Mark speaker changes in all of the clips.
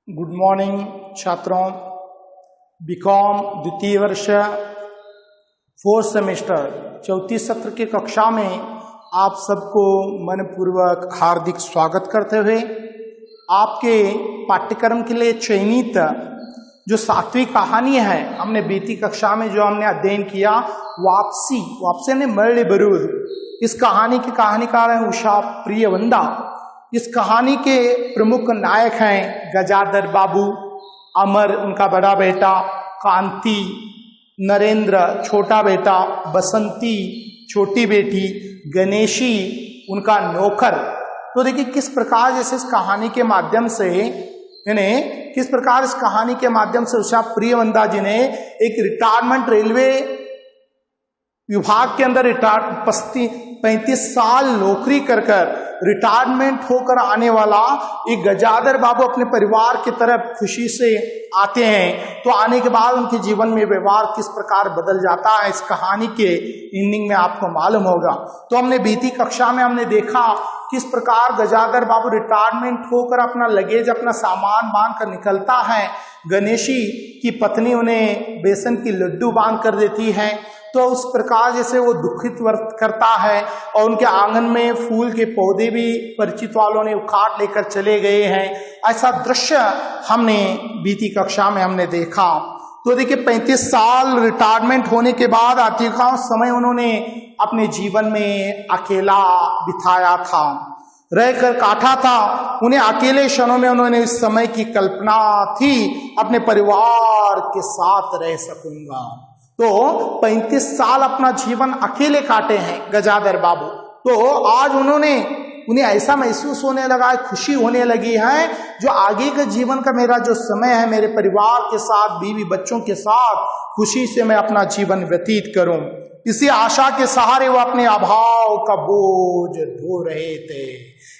Speaker 1: Good morning छात्रों। BCom द्वितीय वर्ष फोर्थ सेमेस्टर चौथी सत्र की कक्षा में आप सबको मनपूर्वक हार्दिक स्वागत करते हुए आपके पाठ्यक्रम के लिए चयनित जो 7वीं कहानी है, हमने बीती कक्षा में जो हमने अध्ययन किया वापसी ने मरली बरूद, इस कहानी के कहानीकार हैं उषा प्रियवंदा। इस कहानी के प्रमुख नायक हैं गजाधर बाबू, अमर उनका बड़ा बेटा, कांति, नरेंद्र छोटा बेटा, बसंती छोटी बेटी, गणेशी उनका नौकर। तो देखिए किस प्रकार जैसे इस कहानी के माध्यम से उषा प्रियवंदा जी ने एक रिटायरमेंट रेलवे विभाग के अंदर 35 साल नौकरी कर रिटायरमेंट होकर आने वाला एक गजाधर बाबू अपने परिवार की तरफ खुशी से आते हैं। तो आने के बाद उनके जीवन में व्यवहार किस प्रकार बदल जाता है, इस कहानी के एंडिंग में आपको मालूम होगा। तो हमने बीती कक्षा में हमने देखा किस प्रकार गजाधर बाबू रिटायरमेंट होकर अपना लगेज, अपना सामान बांध कर निकलता है। गणेशी की पत्नी उन्हें बेसन की लड्डू बांध कर देती है। तो उस प्रकार जैसे वो दुखित वर्त करता है और उनके आंगन में फूल के पौधे भी परिचित वालों ने उखाड़ लेकर चले गए हैं। ऐसा दृश्य हमने बीती कक्षा में हमने देखा। तो देखिए 35 साल रिटायरमेंट होने के बाद अधिकांश समय उन्होंने अपने जीवन में अकेला बिताया था, रहकर काटा था। उन्हें अकेले क्षणों में उन्होंने इस समय की कल्पना थी अपने परिवार के साथ रह सकूंगा। तो 35 साल अपना जीवन अकेले काटे हैं गजाधर बाबू। तो आज उन्हें ऐसा महसूस होने लगा, खुशी होने लगी है जो आगे के जीवन का मेरा जो समय है, मेरे परिवार के साथ, बीवी बच्चों के साथ खुशी से मैं अपना जीवन व्यतीत करूं। इसी आशा के सहारे वो अपने अभाव का बोझ ढो रहे थे।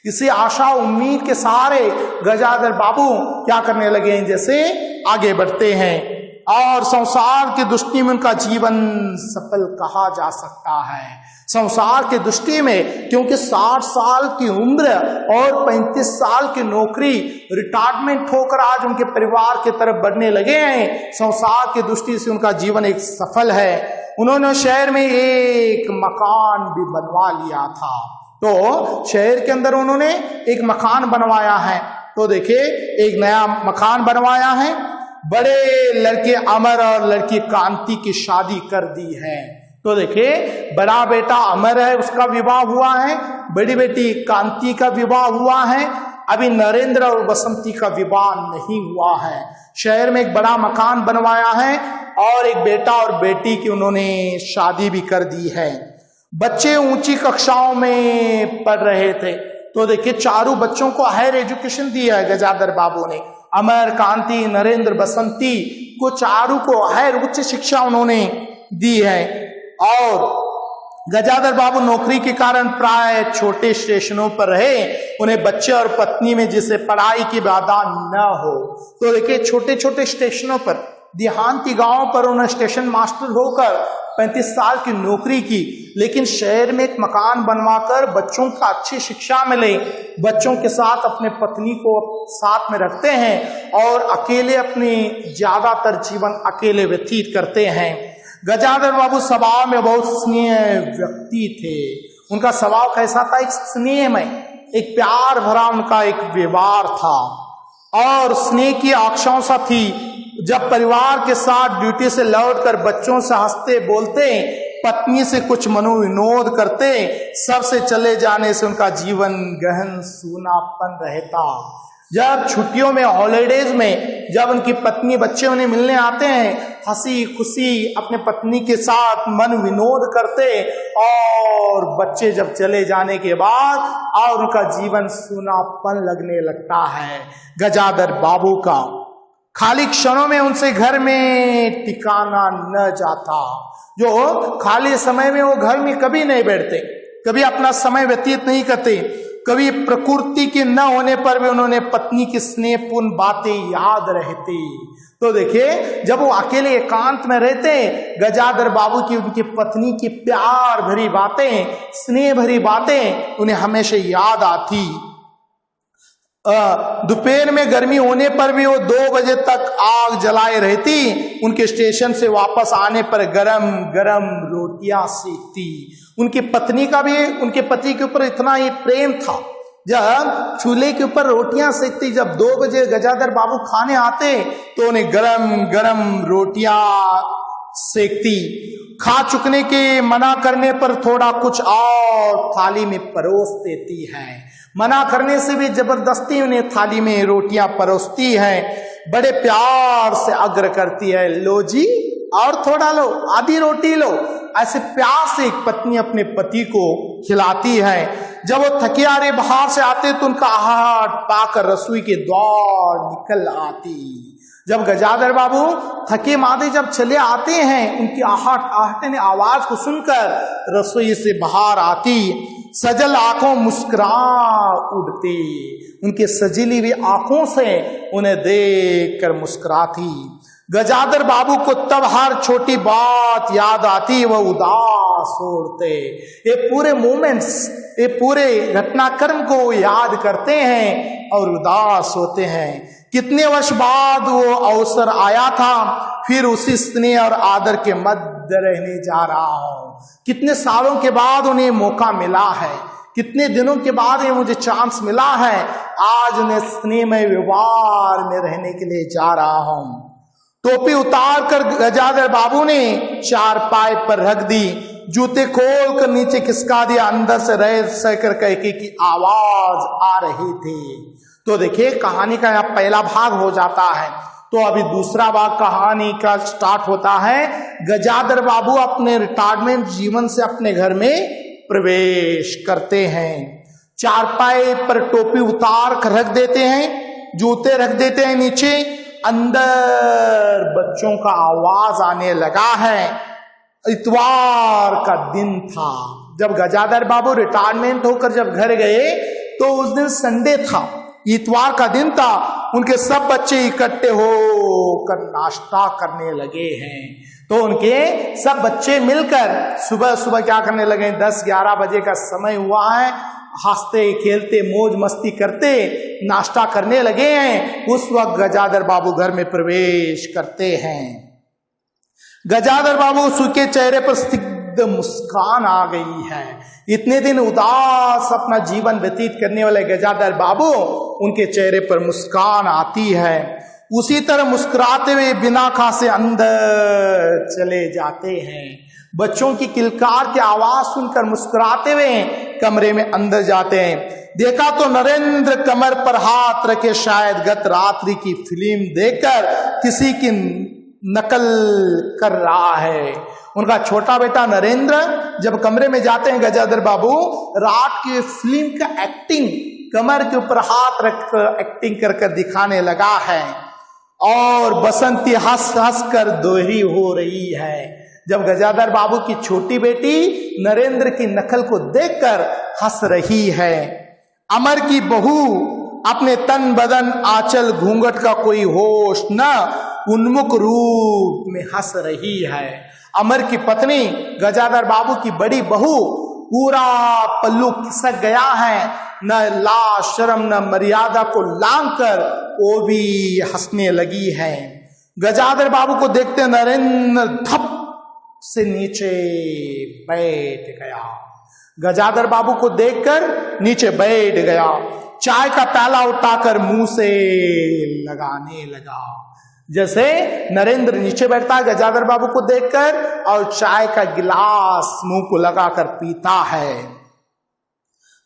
Speaker 1: इसी आशा उम्मीद के सहारे गजाधर बाबू क्या करने लगे, जैसे आगे बढ़ते हैं और संसार की दृष्टि में उनका जीवन सफल कहा जा सकता है। संसार की दृष्टि में, क्योंकि 60 साल की उम्र और 35 साल की नौकरी, रिटायरमेंट होकर आज उनके परिवार की तरफ बढ़ने लगे हैं। संसार की दृष्टि से उनका जीवन एक सफल है। उन्होंने शहर में एक मकान भी बनवा लिया था। तो शहर के अंदर उन्होंने एक मकान बनवाया है। तो देखिए एक नया मकान बनवाया है। बड़े लड़के अमर और लड़की कांति की शादी कर दी है। तो देखिए बड़ा बेटा अमर है, उसका विवाह हुआ है। बड़ी बेटी कांति का विवाह हुआ है। अभी नरेंद्र और बसंती का विवाह नहीं हुआ है। शहर में एक बड़ा मकान बनवाया है और एक बेटा और बेटी की उन्होंने शादी भी कर दी है। बच्चे ऊंची कक्षाओं में पढ़ रहे थे। तो देखिए चारों बच्चों को हायर एजुकेशन दिया है गजाधर बाबू ने। अमर, कांति, नरेंद्र, बसंती को चारों को हायर उच्च शिक्षा उन्होंने दी है। और गजाधर बाबू नौकरी के कारण प्राय छोटे स्टेशनों पर रहे, उन्हें बच्चे और पत्नी में जिसे पढ़ाई की बाधा न हो। तो देखिए छोटे छोटे स्टेशनों पर, देहांती गांव पर उन्होंने स्टेशन मास्टर होकर 35 साल की नौकरी की। लेकिन शहर में एक मकान बनवाकर बच्चों का अच्छी शिक्षा मिले, बच्चों के साथ अपने पत्नी को साथ में रखते हैं और अकेले अपने ज्यादातर जीवन अकेले व्यतीत करते हैं। गजाधर बाबू स्वभाव में बहुत स्नेह व्यक्ति थे। उनका स्वभाव कैसा था, एक स्नेह में, एक प्यार भरा उनका एक व्यवहार था और स्नेह की आकांक्षा थी। जब परिवार के साथ ड्यूटी से लौटकर बच्चों से हंसते बोलते, पत्नी से कुछ मनोविनोद करते, सबसे चले जाने से उनका जीवन गहन सूनापन रहता। जब छुट्टियों में, हॉलीडेज में, जब उनकी पत्नी बच्चे उन्हें मिलने आते हैं, हंसी खुशी अपने पत्नी के साथ मन विनोद करते और बच्चे जब चले जाने के बाद और उनका जीवन सूनापन लगने लगता है। गजाधर बाबू का खाली क्षणों में उनसे घर में ठिकाना न जाता। जो खाली समय में वो घर में कभी नहीं बैठते, कभी अपना समय व्यतीत नहीं करते, कभी प्रकृति के न होने पर भी उन्होंने पत्नी की स्नेहपूर्ण बातें याद रहती। तो देखिए जब वो अकेले एकांत में रहते, गजाधर बाबू की उनकी पत्नी की प्यार भरी बातें, स्नेह भरी बातें उन्हें हमेशा याद आती। दोपहर में गर्मी होने पर भी वो 2 बजे तक आग जलाए रहती। उनके स्टेशन से वापस आने पर गरम गरम रोटियां सेकती। उनकी पत्नी का भी उनके पति के ऊपर इतना ही प्रेम था, जब चूल्हे के ऊपर रोटियां सेकती, जब 2 बजे गजाधर बाबू खाने आते तो उन्हें गरम गरम रोटियां सेकती। खा चुकने के मना करने पर थोड़ा कुछ और थाली में परोस देती है। मना करने से भी जबरदस्ती उन्हें थाली में रोटियां परोसती है। बड़े प्यार से आग्रह करती है, लो जी और थोड़ा लो, आधी रोटी लो। ऐसे प्यार से एक पत्नी अपने पति को खिलाती है। जब वो थके हारे बाहर से आते तो उनका आहट पाकर रसोई के द्वार निकल आती। जब गजाधर बाबू थके मादे जब चले आते हैं, उनकी आहटने आवाज को सुनकर रसोई से बाहर आती। सजल आंखों मुस्कुरा उठती, उनके सजीली हुई आंखों से उन्हें देखकर मुस्कुराती। गजाधर बाबू को तब हर छोटी बात याद आती, वह उदास होते। ये पूरे मोमेंट्स, ये पूरे घटनाक्रम को याद करते हैं और उदास होते हैं। कितने वर्ष बाद वो अवसर आया था, फिर उसी स्नेह और आदर के मध्य रहने जा रहा हूं। कितने सालों के बाद उन्हें मौका मिला है, कितने दिनों के बाद ये मुझे चांस मिला है, आज उन्हें स्नेहमय व्यवहार में रहने के लिए जा रहा हूं। टोपी उतार कर गजाधर बाबू ने चारपाई पर रख दी, जूते खोल कर नीचे खिसका दिया। अंदर से रह सहकर कहके की आवाज आ रही थी। तो देखिए कहानी का यहाँ पहला भाग हो जाता है, तो अभी दूसरा भाग कहानी का स्टार्ट होता है। गजाधर बाबू अपने रिटायरमेंट जीवन से अपने घर में प्रवेश करते हैं। चारपाई पर टोपी उतार कर रख देते हैं, जूते रख देते हैं नीचे। अंदर बच्चों का आवाज आने लगा है। इतवार का दिन था जब गजाधर बाबू रिटायरमेंट होकर जब घर गए, तो उस दिन संडे था, इतवार का दिन था। उनके सब बच्चे इकट्ठे होकर नाश्ता करने लगे हैं। तो उनके सब बच्चे मिलकर सुबह सुबह क्या करने लगे, 10-11 बजे का समय हुआ है, हंसते खेलते मौज मस्ती करते नाश्ता करने लगे हैं। उस वक्त गजाधर बाबू घर में प्रवेश करते हैं। गजाधर बाबू के चेहरे पर स्निग्ध मुस्कान आ गई है। इतने दिन उदास अपना जीवन व्यतीत करने वाले गजाधर बाबू, उनके चेहरे पर मुस्कान आती है। उसी तरह मुस्कुराते हुए बिना खासे अंदर चले जाते हैं। बच्चों की किलकार की आवाज सुनकर मुस्कुराते हुए कमरे में अंदर जाते हैं। देखा तो नरेंद्र कमर पर हाथ रखे शायद गत रात्रि की फिल्म देखकर किसी की नकल कर रहा है। उनका छोटा बेटा नरेंद्र जब कमरे में जाते हैं, गजाधर बाबू रात की फिल्म का एक्टिंग कमर के ऊपर हाथ रखकर एक्टिंग कर दिखाने लगा है। और बसंती हंस हंस कर दोहरी हो रही है। जब गजाधर बाबू की छोटी बेटी नरेंद्र की नकल को देखकर हंस रही है। अमर की बहू अपने तन बदन आंचल घूंघट का कोई होश न, उन्मुख रूप में हंस रही है। अमर की पत्नी गजाधर बाबू की बड़ी बहू पूरा पल्लू खिसक गया है, न लाज शर्म न मर्यादा को लांग कर वो भी हंसने लगी है। गजाधर बाबू को देखते नरेंद्र धप से नीचे बैठ गया। गजाधर बाबू को देखकर नीचे बैठ गया। चाय का प्याला उठाकर मुंह से लगाने लगा। जैसे नरेंद्र नीचे बैठता है गजाधर बाबू को देखकर और चाय का गिलास मुंह को लगाकर पीता है।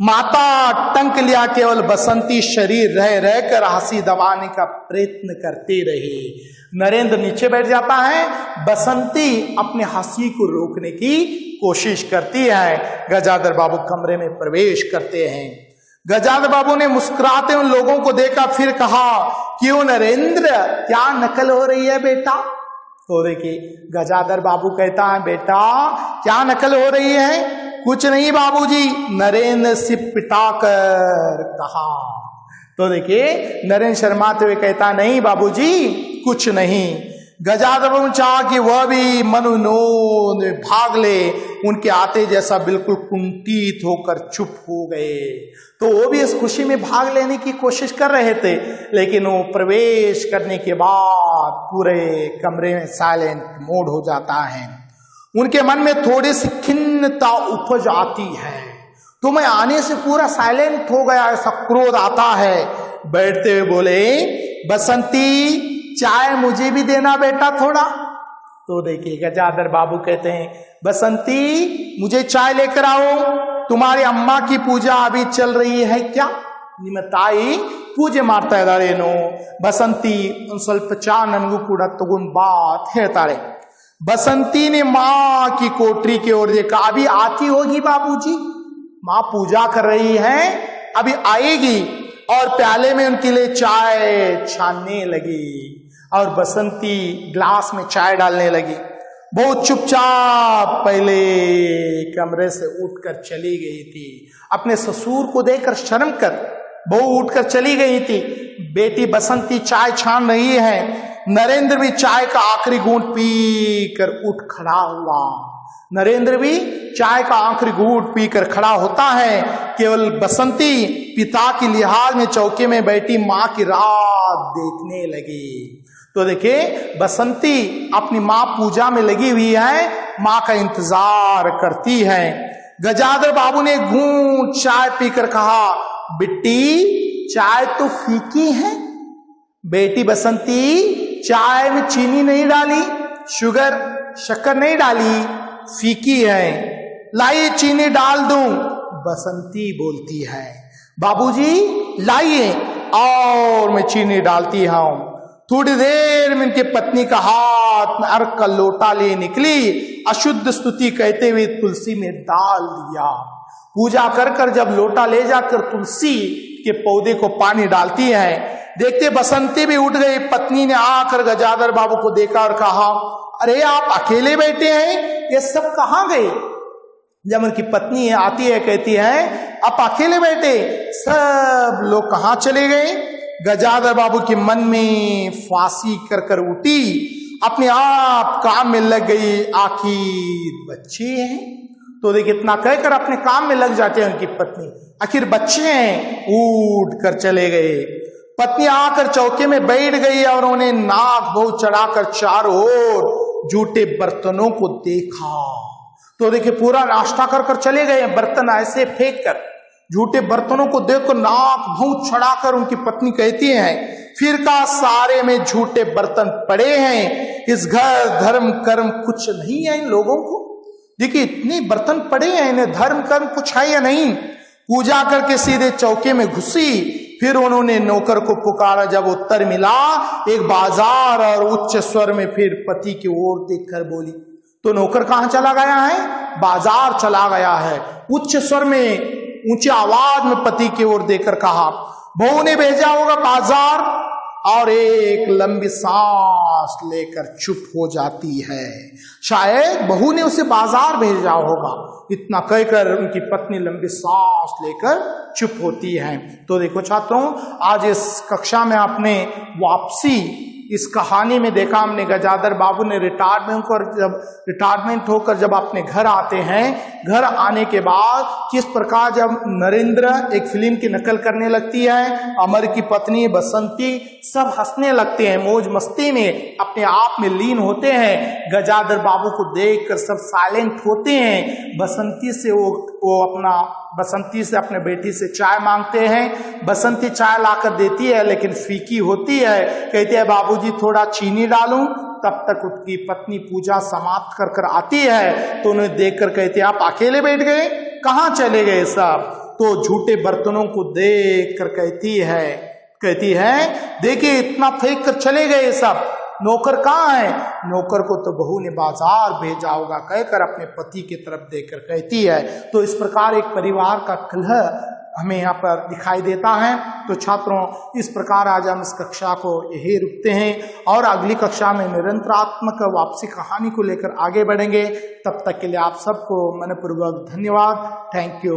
Speaker 1: माता टंक लिया केवल बसंती शरीर रह रहकर हंसी दबाने का प्रयत्न करते रहे। नरेंद्र नीचे बैठ जाता है, बसंती अपने हंसी को रोकने की कोशिश करती है। गजाधर बाबू कमरे में प्रवेश करते हैं। गजाधर बाबू ने मुस्कुराते उन लोगों को देखा, फिर कहा, क्यों नरेंद्र, क्या नकल हो रही है बेटा? तो देखिए गजाधर बाबू कहता है, बेटा क्या नकल हो रही है? कुछ नहीं बाबूजी, नरेंद्र सिर पिटाकर कहा। तो देखिए नरेंद्र शर्माते हुए कहता, नहीं बाबूजी कुछ नहीं। गजाधर बाबू चाहा कि वह भी मनोविनोद में भाग ले, उनके आते जैसा बिल्कुल कुंठित होकर चुप हो गए। तो वो भी इस खुशी में भाग लेने की कोशिश कर रहे थे, लेकिन वो प्रवेश करने के बाद पूरे कमरे में साइलेंट मोड हो जाता है। उनके मन में थोड़ी सी खिन्नता उपज आती है, तो मैं आने से पूरा साइलेंट हो गया, ऐसा क्रोध आता है। बैठते हुए बोले, बसंती चाय मुझे भी देना बेटा थोड़ा। तो देखिए गजाधर बाबू कहते हैं, बसंती मुझे चाय लेकर आओ, तुम्हारी अम्मा की पूजा अभी चल रही है क्या? निमताई पूजे मारता है नो बसंती उन स्वल्प चा ननगु कूड़ा तगुन बात है तारे। बसंती ने माँ की कोठरी की ओर देखा, अभी आती होगी बाबूजी, माँ पूजा कर रही है, अभी आएगी। और प्याले में उनके लिए चाय छानने लगी और बसंती ग्लास में चाय डालने लगी। बहुत चुपचाप पहले कमरे से उठकर चली गई थी। अपने ससुर को देखकर शर्म कर बहू उठकर चली गई थी। बेटी बसंती चाय छान रही है। नरेंद्र भी चाय का आखिरी घूंट पीकर उठ खड़ा हुआ। नरेंद्र भी चाय का आखिरी घूंट पीकर खड़ा होता है। केवल बसंती पिता की लिहाज में चौके में बैठी माँ की रात देखने लगी। तो देखिए बसंती अपनी माँ पूजा में लगी हुई है, माँ का इंतजार करती है। गजाधर बाबू ने घूंट चाय पीकर कहा, बिट्टी चाय तो फीकी है। बेटी बसंती चाय में चीनी नहीं डाली, शक्कर नहीं डाली, फीकी है, लाइए चीनी डाल दूं। बसंती बोलती है, बाबूजी लाइए और मैं चीनी डालती हूं। थोड़ी देर में उनकी पत्नी का हाथ में अर्घ का लोटा ले निकली, अशुद्ध स्तुति कहते हुए तुलसी में डाल दिया। पूजा कर कर जब लोटा ले जाकर तुलसी के पौधे को पानी डालती है, देखते बसंती भी उठ गई। पत्नी ने आकर गजाधर बाबू को देखा और कहा, अरे आप अकेले बैठे हैं, ये सब कहाँ गए? जब उनकी पत्नी आती है कहती है, आप अकेले बैठे, सब लोग कहाँ चले गए? गजाधर बाबू के मन में फांसी कर कर उठी, अपने आप काम में लग गई। आखिर बच्चे हैं, तो देखिए इतना कहकर अपने काम में लग जाते हैं उनकी पत्नी। आखिर बच्चे हैं, उठ कर चले गए। पत्नी आकर चौके में बैठ गई और उन्हें नाक बहु चढ़ाकर चारों ओर जूठे बर्तनों को देखा। तो देखिए पूरा नाश्ता कर कर चले गए, बर्तन ऐसे फेंक कर। झूठे बर्तनों को देखकर नाक भौं चढ़ाकर उनकी पत्नी कहती है, फिर का सारे में झूठे बर्तन पड़े हैं, इस घर धर्म कर्म कुछ नहीं है इन लोगों को। देखिए इतने बर्तन पड़े हैं, इन्हें धर्म कर्म कुछ है या नहीं। पूजा करके सीधे चौके में घुसी। फिर उन्होंने नौकर को पुकारा। जब उत्तर मिला एक बाजार और उच्च स्वर में फिर पति की ओर देखकर बोली। तो नौकर कहां चला गया है? बाजार चला गया है। उच्च स्वर में ऊंची आवाज में पति की ओर देखकर कहा, बहू ने भेजा होगा बाजार। और एक लंबी सांस लेकर चुप हो जाती है, शायद बहू ने उसे बाजार भेजा होगा। इतना कहकर उनकी पत्नी लंबी सांस लेकर चुप होती है। तो देखो छात्रों, आज इस कक्षा में आपने वापसी इस कहानी में देखा हमने गजाधर बाबू ने रिटायरमेंट होकर जब अपने घर आते हैं, घर आने के बाद किस प्रकार जब नरेंद्र एक फिल्म की नकल करने लगती है, अमर की पत्नी बसंती सब हंसने लगते हैं, मौज मस्ती में अपने आप में लीन होते हैं। गजाधर बाबू को देखकर सब साइलेंट होते हैं। बसंती से अपने बेटी से चाय मांगते हैं। बसंती चाय लाकर देती है लेकिन फीकी होती है। कहते हैं बाबूजी थोड़ा चीनी डालूं। तब तक उसकी पत्नी पूजा समाप्त कर कर आती है तो उन्हें देखकर कहते हैं आप अकेले बैठ गए, कहाँ चले गए सब? तो झूठे बर्तनों को देख कर कहती है देखिए इतना फेंक कर चले गए सब, नौकर कहाँ है? नौकर को तो बहू ने बाजार भेजा होगा कहकर अपने पति की तरफ देखकर कहती है। तो इस प्रकार एक परिवार का कलह हमें यहाँ पर दिखाई देता है। तो छात्रों, इस प्रकार आज हम इस कक्षा को यही रुकते हैं और अगली कक्षा में निरंतरात्मक वापसी कहानी को लेकर आगे बढ़ेंगे। तब तक के लिए आप सबको मनपूर्वक धन्यवाद। Thank you.